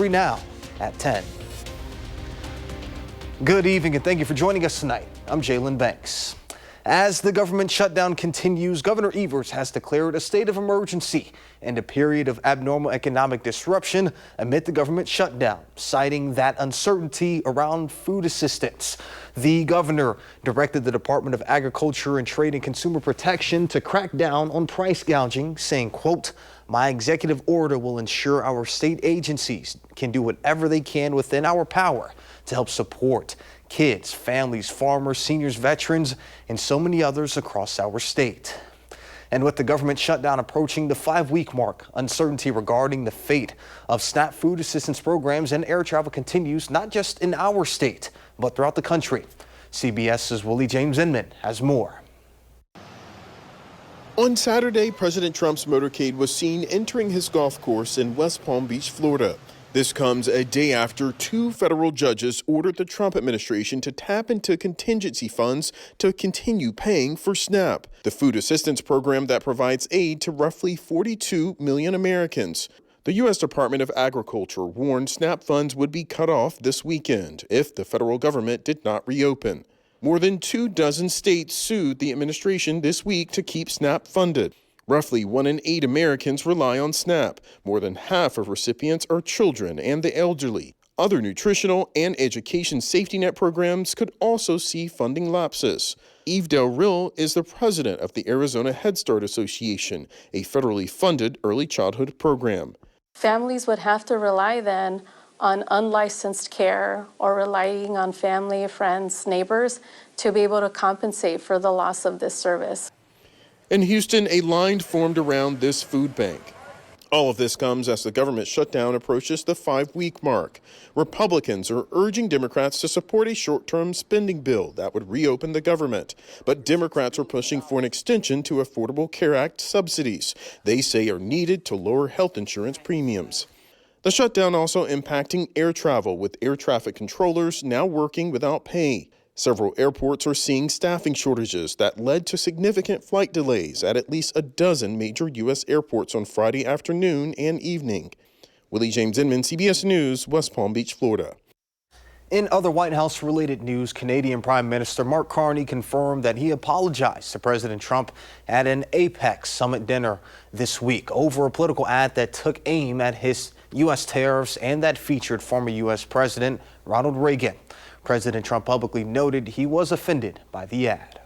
Now at 10. Good evening and thank you for joining us tonight. I'm Jalen Banks. As the government shutdown continues, Governor Evers has declared a state of emergency and a period of abnormal economic disruption amid the government shutdown, citing that uncertainty around food assistance. The governor directed the Department of Agriculture and Trade and Consumer Protection to crack down on price gouging, saying, quote, "My executive order will ensure our state agencies can do whatever they can within our power to help support kids, families, farmers, seniors, veterans, and so many others across our state." And with the government shutdown approaching the 5-week mark, uncertainty regarding the fate of SNAP food assistance programs and air travel continues, not just in our state, but throughout the country. CBS's Willie James Inman has more. On Saturday, President Trump's motorcade was seen entering his golf course in West Palm Beach, Florida. This comes a day after 2 federal judges ordered the Trump administration to tap into contingency funds to continue paying for SNAP, the food assistance program that provides aid to roughly 42 million Americans. The U.S. Department of Agriculture warned SNAP funds would be cut off this weekend if the federal government did not reopen. More than 24 states sued the administration this week to keep SNAP funded. Roughly 1 in 8 Americans rely on SNAP. More than half of recipients are children and the elderly. Other nutritional and education safety net programs could also see funding lapses. Eve Del Real is the president of the Arizona Head Start Association, a federally funded early childhood program. Families would have to rely then on unlicensed care or relying on family, friends, neighbors to be able to compensate for the loss of this service. In Houston, a line formed around this food bank. All of this comes as the government shutdown approaches the 5-week mark. Republicans are urging Democrats to support a short-term spending bill that would reopen the government. But Democrats are pushing for an extension to Affordable Care Act subsidies they say are needed to lower health insurance premiums. The shutdown also impacting air travel, with air traffic controllers now working without pay. Several airports are seeing staffing shortages that led to significant flight delays at least a dozen major U.S. airports on Friday afternoon and evening. Willie James Inman, CBS News, West Palm Beach, Florida. In other White House-related news, Canadian Prime Minister Mark Carney confirmed that he apologized to President Trump at an APEC summit dinner this week over a political ad that took aim at his U.S. tariffs and that featured former U.S. President Ronald Reagan. President Trump publicly noted he was offended by the ad.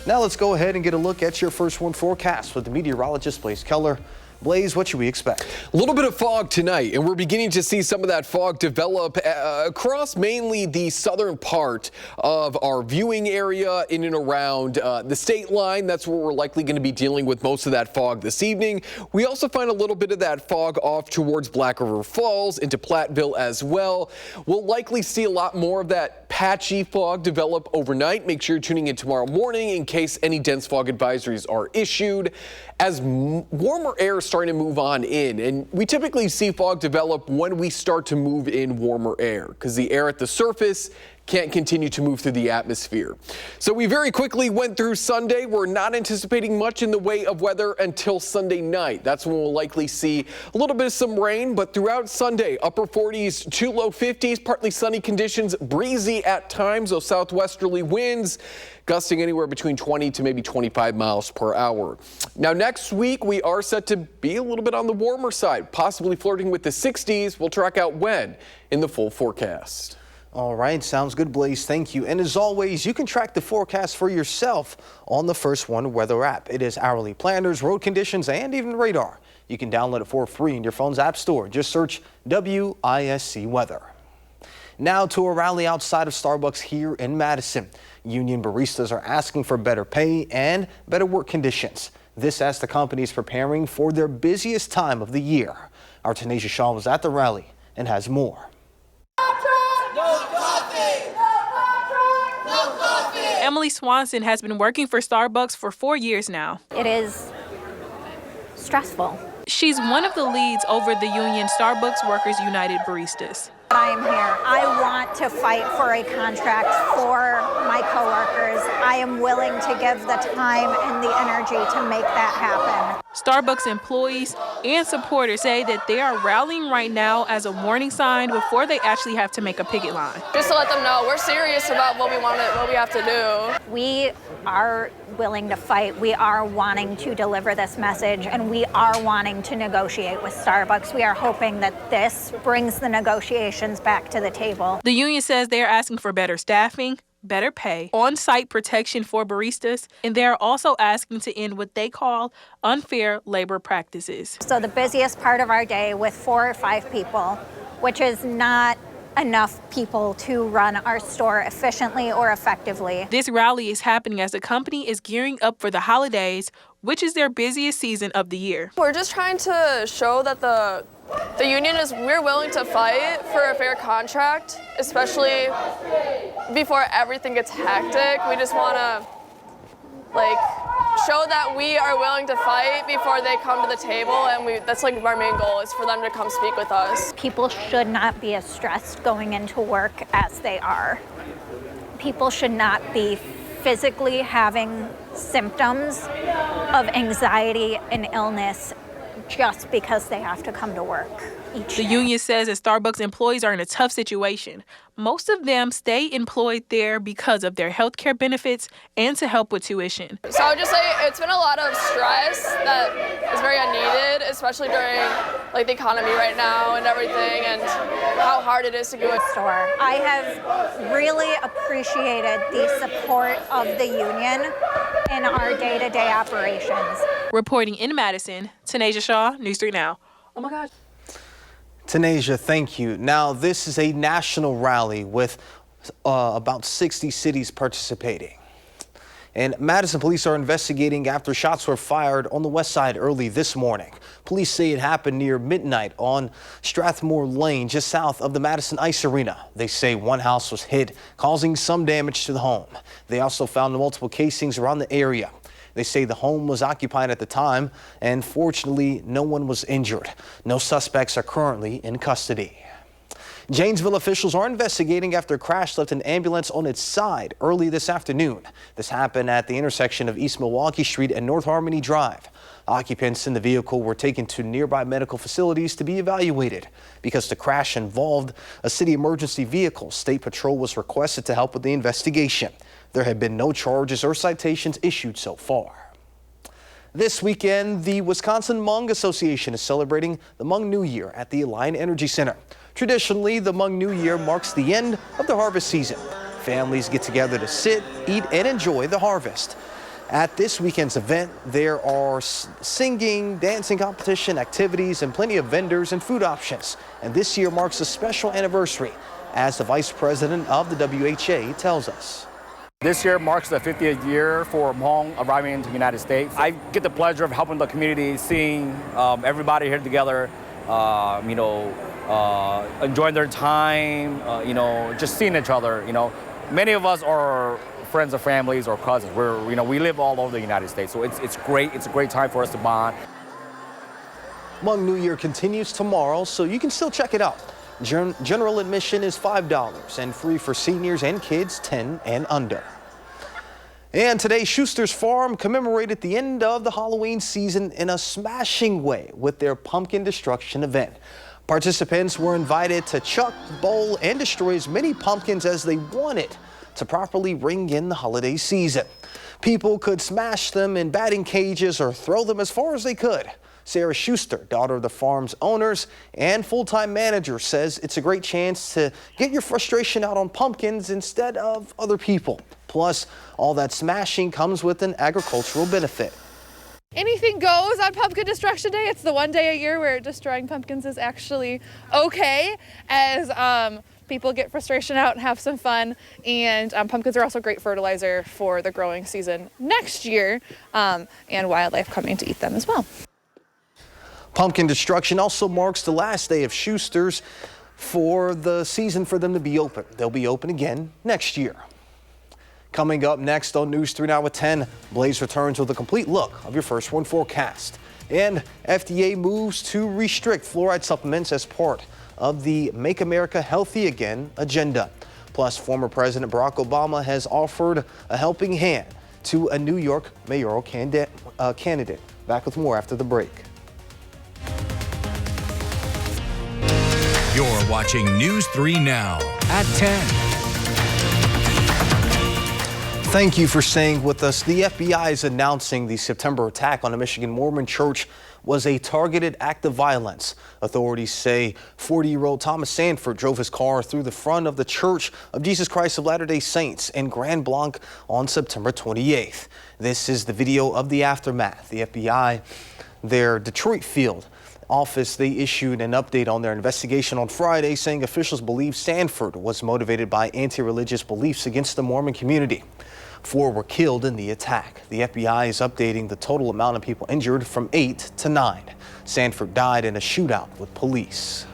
Now let's go ahead and get a look at your first one forecast with the meteorologist Blaze Keller. Blaze, what should we expect? A little bit of fog tonight, and we're beginning to see some of that fog develop across mainly the southern part of our viewing area in and around the state line. That's where we're likely going to be dealing with most of that fog this evening. We also find a little bit of that fog off towards Black River Falls into Platteville as well. We'll likely see a lot more of that patchy fog develop overnight. Make sure you're tuning in tomorrow morning in case any dense fog advisories are issued. As warmer air is starting to move on in, and we typically see fog develop when we start to move in warmer air because the air at the surface can't continue to move through the atmosphere. So we very quickly went through Sunday. We're not anticipating much in the way of weather until Sunday night. That's when we'll likely see a little bit of some rain, but throughout Sunday, upper 40s to low 50s, partly sunny conditions, breezy at times, those southwesterly winds gusting anywhere between 20 to maybe 25 miles per hour. Now next week, we are set to be a little bit on the warmer side, possibly flirting with the 60s. We'll track out when in the full forecast. All right, sounds good, Blaze. Thank you. And as always, you can track the forecast for yourself on the First One weather app. It is hourly planners, road conditions, and even radar. You can download it for free in your phone's app store. Just search WISC Weather. Now to a rally outside of Starbucks here in Madison. Union baristas are asking for better pay and better work conditions. This as the company is preparing for their busiest time of the year. Our Tanisha Shaw was at the rally and has more. Emily Swanson has been working for Starbucks for 4 years now. It is stressful. She's one of the leads over the union Starbucks Workers United Baristas. I am here. I want to fight for a contract for my coworkers. I am willing to give the time and the energy to make that happen. Starbucks employees and supporters say that they are rallying right now as a warning sign before they actually have to make a picket line. Just to let them know we're serious about what we have to do. We are willing to fight. We are wanting to deliver this message, and we are wanting to negotiate with Starbucks. We are hoping that this brings the negotiations back to the table. The union says they are asking for better staffing, better pay, on-site protection for baristas, and they are also asking to end what they call unfair labor practices. So the busiest part of our day with 4 or 5 people, which is not enough people to run our store efficiently or effectively. This rally is happening as the company is gearing up for the holidays, which is their busiest season of the year. We're just trying to show that the union we're willing to fight for a fair contract, especially before everything gets hectic. We just want to show that we are willing to fight before they come to the table, and that's our main goal is for them to come speak with us. People should not be as stressed going into work as they are. People should not be physically having symptoms of anxiety and illness just because they have to come to work each The day. union says that Starbucks employees are in a tough situation. Most of them stay employed there because of their health care benefits and to help with tuition. So I would just say it's been a lot of stress that is very unneeded, especially during the economy right now and everything, and how hard it is to go to Store. I have really appreciated the support of the union in our day-to-day operations. Reporting in Madison, Tanasia Shaw, News 3 Now. Oh my gosh. Tanasia, thank you. Now, this is a national rally with about 60 cities participating. And Madison police are investigating after shots were fired on the west side early this morning. Police say it happened near midnight on Strathmore Lane, just south of the Madison Ice Arena. They say one house was hit, causing some damage to the home. They also found multiple casings around the area. They say the home was occupied at the time, and fortunately, no one was injured. No suspects are currently in custody. Janesville officials are investigating after a crash left an ambulance on its side early this afternoon. This happened at the intersection of East Milwaukee Street and North Harmony Drive. Occupants in the vehicle were taken to nearby medical facilities to be evaluated. Because the crash involved a city emergency vehicle, State Patrol was requested to help with the investigation. There have been no charges or citations issued so far. This weekend, the Wisconsin Hmong Association is celebrating the Hmong New Year at the Alliant Energy Center. Traditionally, the Hmong New Year marks the end of the harvest season. Families get together to sit, eat, and enjoy the harvest. At this weekend's event, there are singing, dancing competition, activities, and plenty of vendors and food options. And this year marks a special anniversary, as the vice president of the WHA tells us. This year marks the 50th year for Hmong arriving into the United States. I get the pleasure of helping the community, seeing everybody here together, enjoying their time, just seeing each other. Many of us are friends or families or cousins. We live all over the United States, so it's great. It's a great time for us to bond. Hmong New Year continues tomorrow, so you can still check it out. General admission is $5 and free for seniors and kids 10 and under. And today, Schuster's Farm commemorated the end of the Halloween season in a smashing way with their pumpkin destruction event. Participants were invited to chuck, bowl, and destroy as many pumpkins as they wanted to properly ring in the holiday season. People could smash them in batting cages or throw them as far as they could. Sarah Schuster, daughter of the farm's owners and full-time manager, says it's a great chance to get your frustration out on pumpkins instead of other people. Plus, all that smashing comes with an agricultural benefit. Anything goes on Pumpkin Destruction Day. It's the one day a year where destroying pumpkins is actually okay, as people get frustration out and have some fun. And pumpkins are also great fertilizer for the growing season next year, and wildlife coming to eat them as well. Pumpkin destruction also marks the last day of Schuster's for the season for them to be open. They'll be open again next year. Coming up next on News 3 Now at 10, Blaze returns with a complete look of your First One forecast. And FDA moves to restrict fluoride supplements as part of the Make America Healthy Again agenda. Plus, former President Barack Obama has offered a helping hand to a New York mayoral candidate. Back with more after the break. You're watching News 3 Now at 10. Thank you for staying with us. The FBI is announcing the September attack on a Michigan Mormon church was a targeted act of violence. Authorities say 40-year-old Thomas Sanford drove his car through the front of the Church of Jesus Christ of Latter-day Saints in Grand Blanc on September 28th. This is the video of the aftermath. The FBI, their Detroit field office, they issued an update on their investigation on Friday, saying officials believe Sanford was motivated by anti-religious beliefs against the Mormon community. 4 were killed in the attack. The FBI is updating the total amount of people injured from 8 to 9. Sanford died in a shootout with police.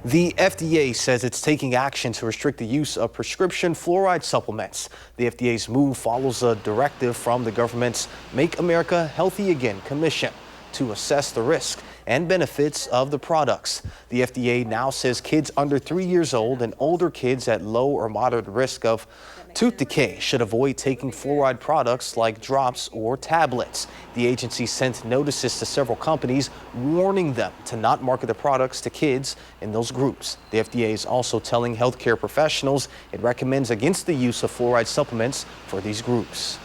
The FDA says it's taking action to restrict the use of prescription fluoride supplements. The FDA's move follows a directive from the government's Make America Healthy Again Commission to assess the risk and benefits of the products. The FDA now says kids under 3 years old and older kids at low or moderate risk of tooth decay should avoid taking fluoride products like drops or tablets. The agency sent notices to several companies warning them to not market the products to kids in those groups. The FDA is also telling healthcare professionals it recommends against the use of fluoride supplements for these groups.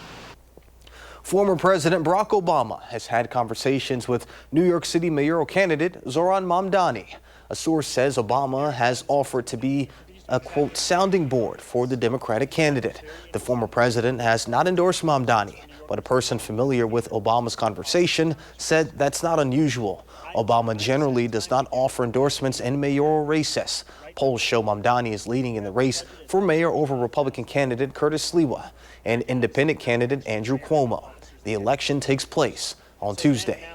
Former President Barack Obama has had conversations with New York City mayoral candidate Zohran Mamdani. A source says Obama has offered to be a, quote, sounding board for the Democratic candidate. The former president has not endorsed Mamdani, but a person familiar with Obama's conversation said that's not unusual. Obama generally does not offer endorsements in mayoral races. Polls show Mamdani is leading in the race for mayor over Republican candidate Curtis Sliwa and independent candidate Andrew Cuomo. The election takes place on Tuesday.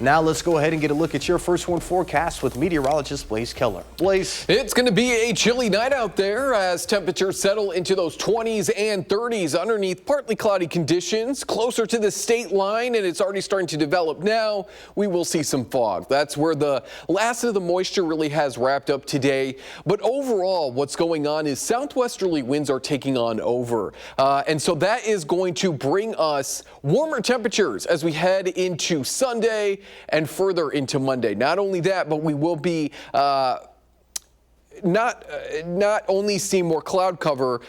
Now let's go ahead and get a look at your first one forecast with meteorologist Blaze Keller. Blaze. It's going to be a chilly night out there as temperatures settle into those 20s and 30s underneath partly cloudy conditions closer to the state line, and it's already starting to develop now. We will see some fog. That's where the last of the moisture really has wrapped up today. But overall, what's going on is southwesterly winds are taking on over. And so that is going to bring us warmer temperatures as we head into Sunday and further into Monday. Not only that, but we will be not only see more cloud cover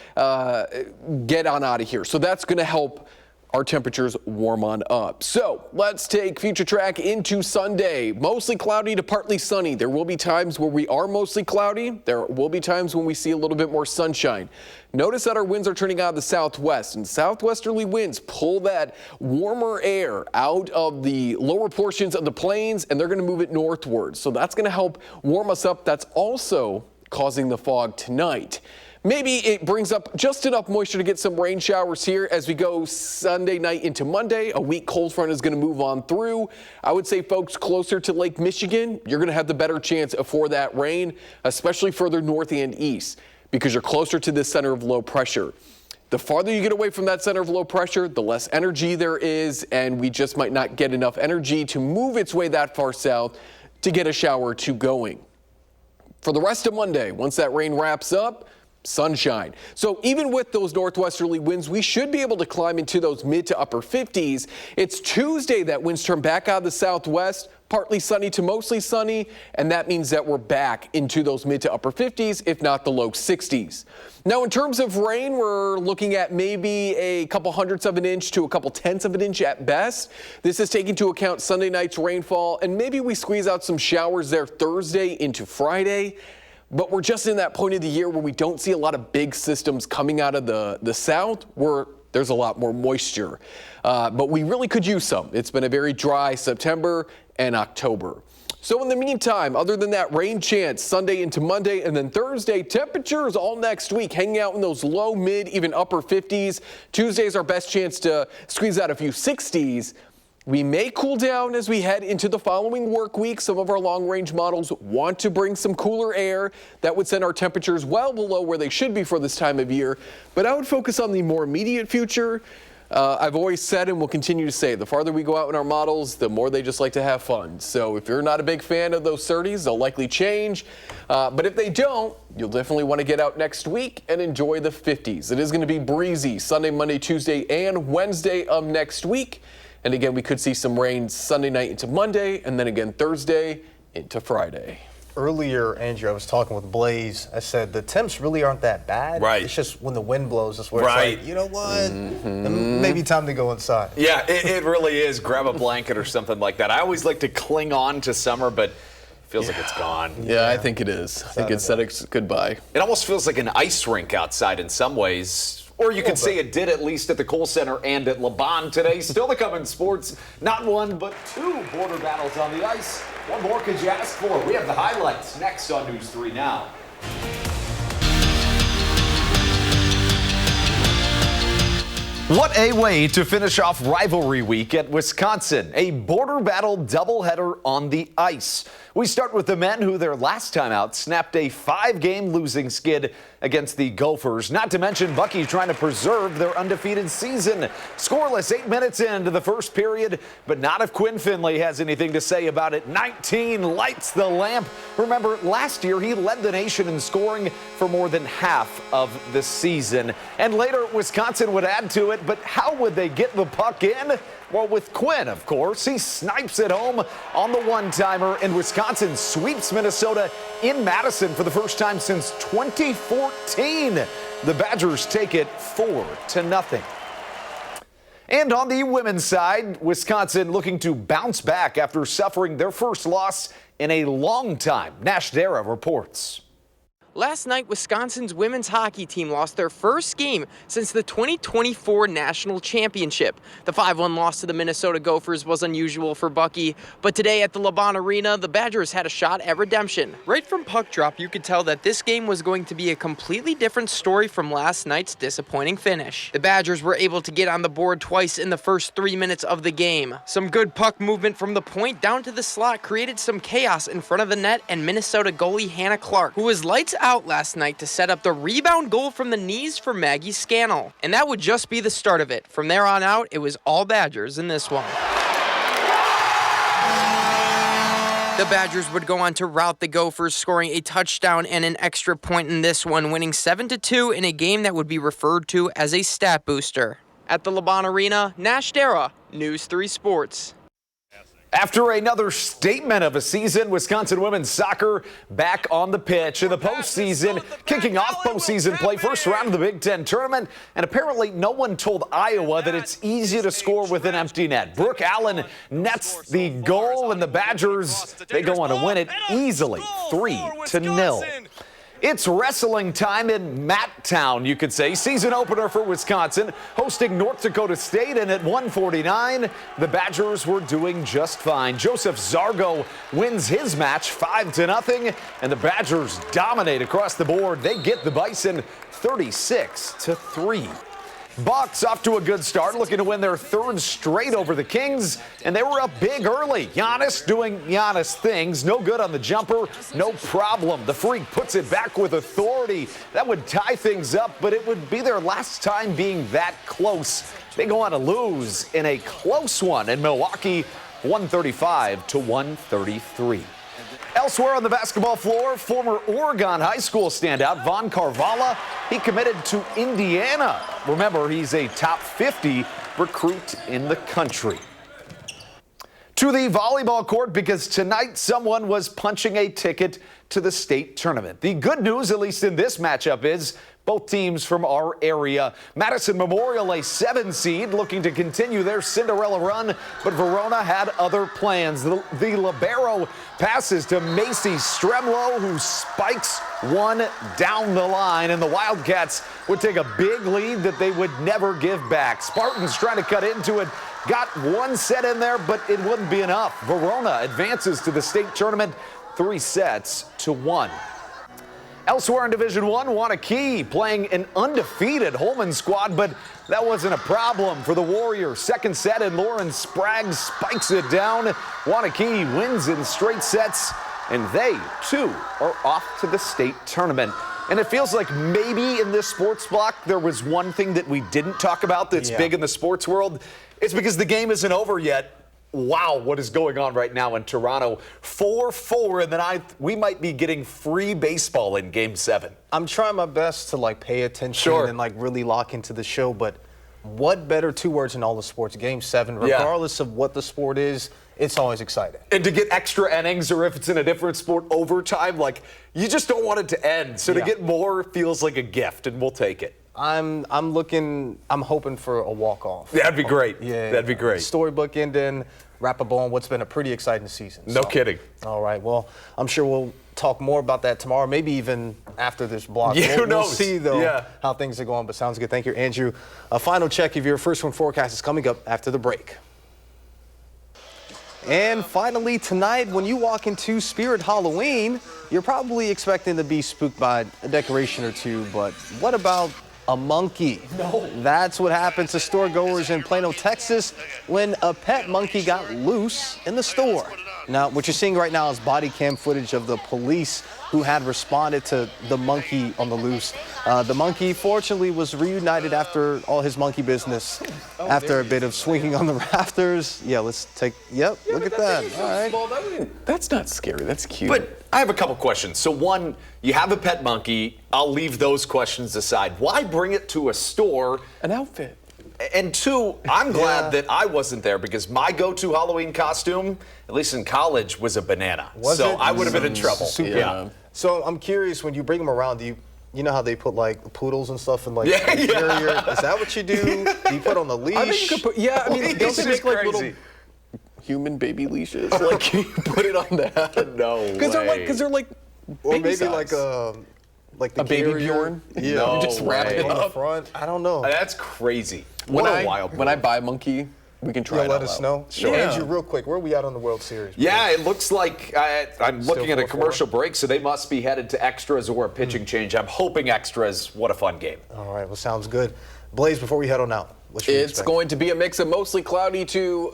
get on out of here. So that's going to help our temperatures warm on up. So let's take future track into Sunday. Mostly cloudy to partly sunny. There will be times where we are mostly cloudy. There will be times when we see a little bit more sunshine. Notice that our winds are turning out of the southwest, and southwesterly winds pull that warmer air out of the lower portions of the plains, and they're going to move it northward. So that's going to help warm us up. That's also causing the fog tonight. Maybe it brings up just enough moisture to get some rain showers here as we go Sunday night into Monday. A weak cold front is going to move on through. I would say folks closer to Lake Michigan, you're going to have the better chance for that rain, especially further north and east, because you're closer to the center of low pressure. The farther you get away from that center of low pressure, the less energy there is, and we just might not get enough energy to move its way that far south to get a shower or two going. For the rest of Monday, once that rain wraps up, sunshine. So even with those northwesterly winds, we should be able to climb into those mid to upper 50s. It's Tuesday that winds turn back out of the southwest, partly sunny to mostly sunny, and that means that we're back into those mid to upper 50s, if not the low 60s. Now, in terms of rain, we're looking at maybe a couple hundredths of an inch to a couple tenths of an inch at best. This is taking into account Sunday night's rainfall, and maybe we squeeze out some showers there Thursday into Friday. But we're just in that point of the year where we don't see a lot of big systems coming out of the south where there's a lot more moisture. But we really could use some. It's been a very dry September and October. So in the meantime, other than that rain chance Sunday into Monday and then Thursday, temperatures all next week hanging out in those low, mid, even upper 50s. Tuesday is our best chance to squeeze out a few 60s. We may cool down as we head into the following work week. Some of our long-range models want to bring some cooler air. That would send our temperatures well below where they should be for this time of year. But I would focus on the more immediate future. I've always said and will continue to say, the farther we go out in our models, the more they just like to have fun. So if you're not a big fan of those 30s, they'll likely change. But if they don't, you'll definitely want to get out next week and enjoy the 50s. It is going to be breezy Sunday, Monday, Tuesday, and Wednesday of next week. And again, we could see some rain Sunday night into Monday, and then again Thursday into Friday. Earlier, Andrew, I was talking with Blaze. I said the temps really aren't that bad. Right. It's just when the wind blows, that's where Right. it's like, you know what? Maybe time to go inside. Yeah, it really is. Grab a blanket or something like that. I always like to cling on to summer, but it feels like it's gone. Yeah, I think it is. I think it's said its goodbye. It almost feels like an ice rink outside in some ways. Or you could say it did, at least at the Kohl Center and at LeBron today. Still to come in sports, not one but two border battles on the ice. What more could you ask for? We have the highlights next on News 3 Now. What a way to finish off rivalry week at Wisconsin. A border battle doubleheader on the ice. We start with the men who their last time out snapped a 5-game losing skid against the Gophers. Not to mention Bucky trying to preserve their undefeated season. Scoreless 8 minutes into the first period, but not if Quinn Finley has anything to say about it. 19 lights the lamp. Remember, last year he led the nation in scoring for more than half of the season. And later, Wisconsin would add to it, but how would they get the puck in? Well, with Quinn, of course. He snipes it home on the one-timer, and Wisconsin sweeps Minnesota in Madison for the first time since 2014. The Badgers take it 4-0. And on the women's side, Wisconsin looking to bounce back after suffering their first loss in a long time. Nash Dara reports. Last night, Wisconsin's women's hockey team lost their first game since the 2024 National Championship. The 5-1 loss to the Minnesota Gophers was unusual for Bucky, but today at the LeBron Arena, the Badgers had a shot at redemption. Right from puck drop, you could tell that this game was going to be a completely different story from last night's disappointing finish. The Badgers were able to get on the board twice in the first 3 minutes of the game. Some good puck movement from the point down to the slot created some chaos in front of the net, and Minnesota goalie Hannah Clark, who was lights out last night to set up the rebound goal from the knees for Maggie Scannell. And that would just be the start of it. From there on out, it was all Badgers in this one. The Badgers would go on to rout the Gophers, scoring a touchdown and an extra point in this one, winning 7-2 in a game that would be referred to as a stat booster. At the LeBron Arena, Nash Dara, News 3 Sports. After another statement of a season, Wisconsin women's soccer back on the pitch in the postseason, kicking off postseason play, first round of the Big Ten tournament, and apparently no one told Iowa that it's easy to score with an empty net. Brooke Allen nets the goal, and the Badgers, they go on to win it easily, 3-0. It's wrestling time in Matttown, you could say. Season opener for Wisconsin, hosting North Dakota State, and at 1:49, the Badgers were doing just fine. Joseph Zargo wins his match 5-0, and the Badgers dominate across the board. They get the Bison 36-3. Bucks off to a good start, looking to win their third straight over the Kings, and they were up big early. Giannis doing Giannis things. No good on the jumper, no problem. The Freak puts it back with authority. That would tie things up, but it would be their last time being that close. They go on to lose in a close one in Milwaukee, 135-133. Elsewhere on the basketball floor, former Oregon High School standout Von Carvalho, he committed to Indiana. Remember, he's a top 50 recruit in the country. To the volleyball court, because tonight someone was punching a ticket to the state tournament. The good news, at least in this matchup, is both teams from our area. Madison Memorial, a 7 seed, looking to continue their Cinderella run, but Verona had other plans. The libero passes to Macy Stremlow, who spikes one down the line, and the Wildcats would take a big lead that they would never give back. Spartans trying to cut into it. Got one set in there, but it wouldn't be enough. Verona advances to the state tournament 3-1. Elsewhere in Division I, Waunakee playing an undefeated Holman squad, but that wasn't a problem for the Warriors. Second set, and Lauren Sprague spikes it down. Waunakee wins in straight sets, and they, too, are off to the state tournament. And it feels like maybe in this sports block there was one thing that we didn't talk about that's big in the sports world. It's because the game isn't over yet. Wow, what is going on right now in Toronto? 4-4 in the ninth. We might be getting free baseball in Game 7. I'm trying my best to pay attention and really lock into the show, but what better 2 words in all the sports? Game 7, regardless of what the sport is, it's always exciting. And to get extra innings, or if it's in a different sport, overtime, you just don't want it to end. So to get more feels like a gift, and we'll take it. I'm hoping for a walk-off. That'd be great. Yeah. That'd be great. Storybook ending, wrap up on what's been a pretty exciting season. No kidding. All right. Well, I'm sure we'll talk more about that tomorrow, maybe even after this block. Yeah, who knows? We'll see, though, how things are going. But sounds good. Thank you, Andrew. A final check of your first one forecast is coming up after the break. And finally, tonight, when you walk into Spirit Halloween, you're probably expecting to be spooked by a decoration or two, but what about a monkey? No. That's what happened to store goers in Plano, Texas, when a pet monkey got loose in the store. Now, what you're seeing right now is body cam footage of the police who had responded to the monkey on the loose. The monkey, fortunately, was reunited after all his monkey business after a bit of swinging on the rafters. Yeah, let's take, look at that. All right. That's not scary. That's cute. But I have a couple questions. So one, you have a pet monkey. I'll leave those questions aside. Why bring it to a store? An outfit. And two, I'm glad that I wasn't there because my go-to Halloween costume, at least in college, was a banana. I would have been in trouble. Super. So I'm curious, when you bring them around, do you know how they put poodles and stuff in the interior? Is that what you do? Do you put on the leash? I think you could put, don't they make little human baby leashes? Can you put it on that? No way. Because they're like or baby maybe size. like the baby carrier. Bjorn? Yeah. No You just wrap it on up. the front. I don't know. That's crazy. When What a wild I buy a monkey, we can try it let out us loud. know. Sure. Andrew, real quick, where are we at on the World Series? Yeah, it looks like I'm looking at a 4-4? commercial break, so they must be headed to extras or a pitching change. I'm hoping extras. What a fun game. All right, well, sounds good. Blaze, before we head on out, what should we It's expect? going to be a mix of mostly cloudy to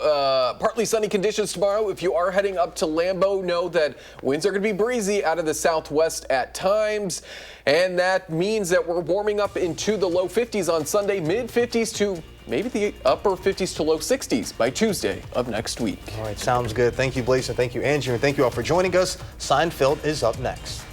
partly sunny conditions tomorrow. If you are heading up to Lambeau, know that winds are going to be breezy out of the southwest at times. And that means that we're warming up into the low 50s on Sunday, mid 50s to maybe the upper 50s to low 60s by Tuesday of next week. All right, sounds good. Thank you, Blaze, and thank you, Andrew, and thank you all for joining us. Seinfeld is up next.